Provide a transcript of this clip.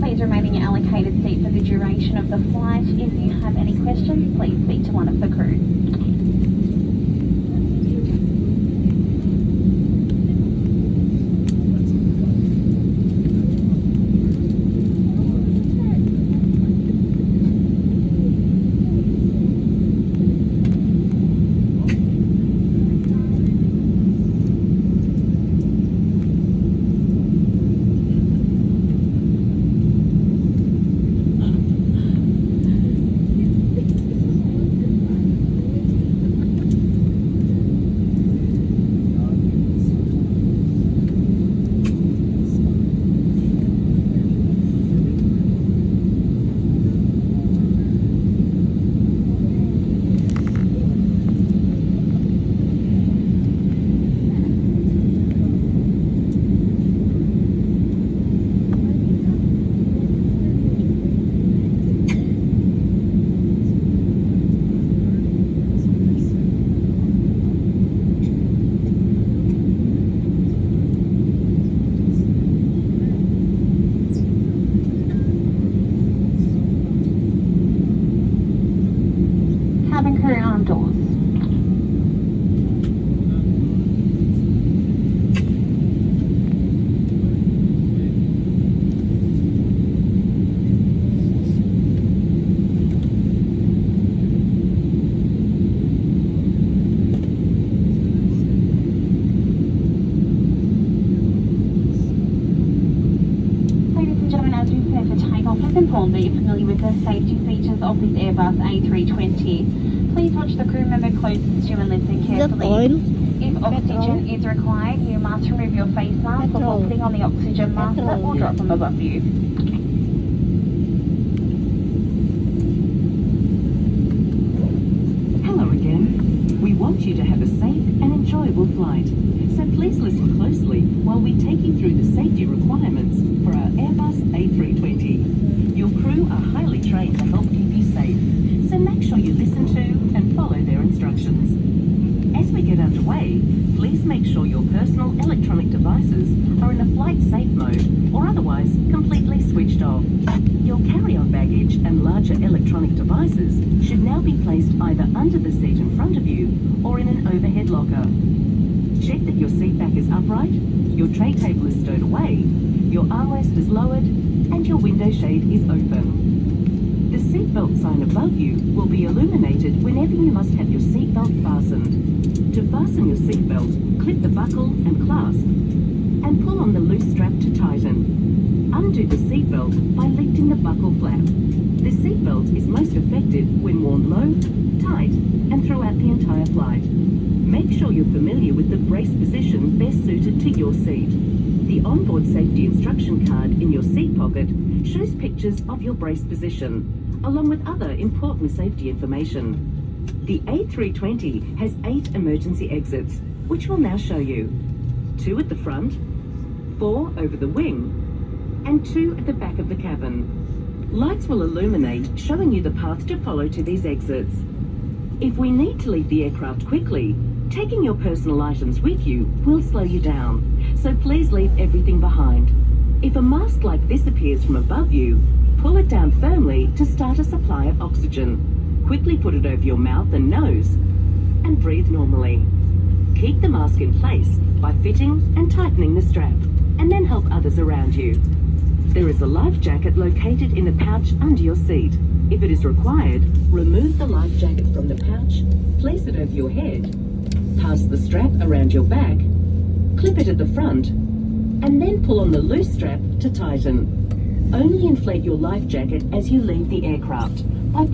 Please remain in your allocated seat for the duration of the flight. If you have any questions, please speak to one of the crew. Cabin crew on doors. Ladies and gentlemen, as we prepare for takeoff, please inform that you're familiar with the safety features of this Airbus A320. Please watch the crew member closest to you and listen Is that carefully. oil? If oxygen is required, you must remove your face mask before putting on the oxygen mask that will drop from above you. Hello again. We want you to have a safe and enjoyable flight. So please listen closely while we take you through the safety requirements for our Airbus A320. Your crew are highly trained to help keep you safe, so make sure you listen to and follow their instructions. As we get underway, please make sure your personal electronic devices are in a flight safe mode or otherwise completely switched off. Your carry-on baggage and larger electronic devices should now be placed either under the seat in front of you or in an overhead locker. Check that your seat back is upright, your tray table is stowed away, your armrest is lowered, and your window shade is open. The seatbelt sign above you will be illuminated whenever you must have your seatbelt fastened. To fasten your seatbelt, clip the buckle and clasp, and pull on the loose strap to tighten. Undo the seatbelt by lifting the buckle flap. The seatbelt is most effective when worn low, tight, and throughout the entire flight. Make sure you're familiar with the brace position best suited to your seat. The onboard safety instruction card in your seat pocket shows pictures of your brace position, along with other important safety information. The A320 has 8 emergency exits, which we'll now show you. 2 at the front, 4 over the wing, and 2 at the back of the cabin. Lights will illuminate, showing you the path to follow to these exits. If we need to leave the aircraft quickly, taking your personal items with you will slow you down, so please leave everything behind. If a mask like this appears from above you, pull it down firmly to start a supply of oxygen. Quickly put it over your mouth and nose, and breathe normally. Keep the mask in place by fitting and tightening the strap, and then help others around you. There is a life jacket located in a pouch under your seat. If it is required, remove the life jacket from the pouch, place it over your head, pass the strap around your back, clip it at the front, and then pull on the loose strap to tighten. Only inflate your life jacket as you leave the aircraft by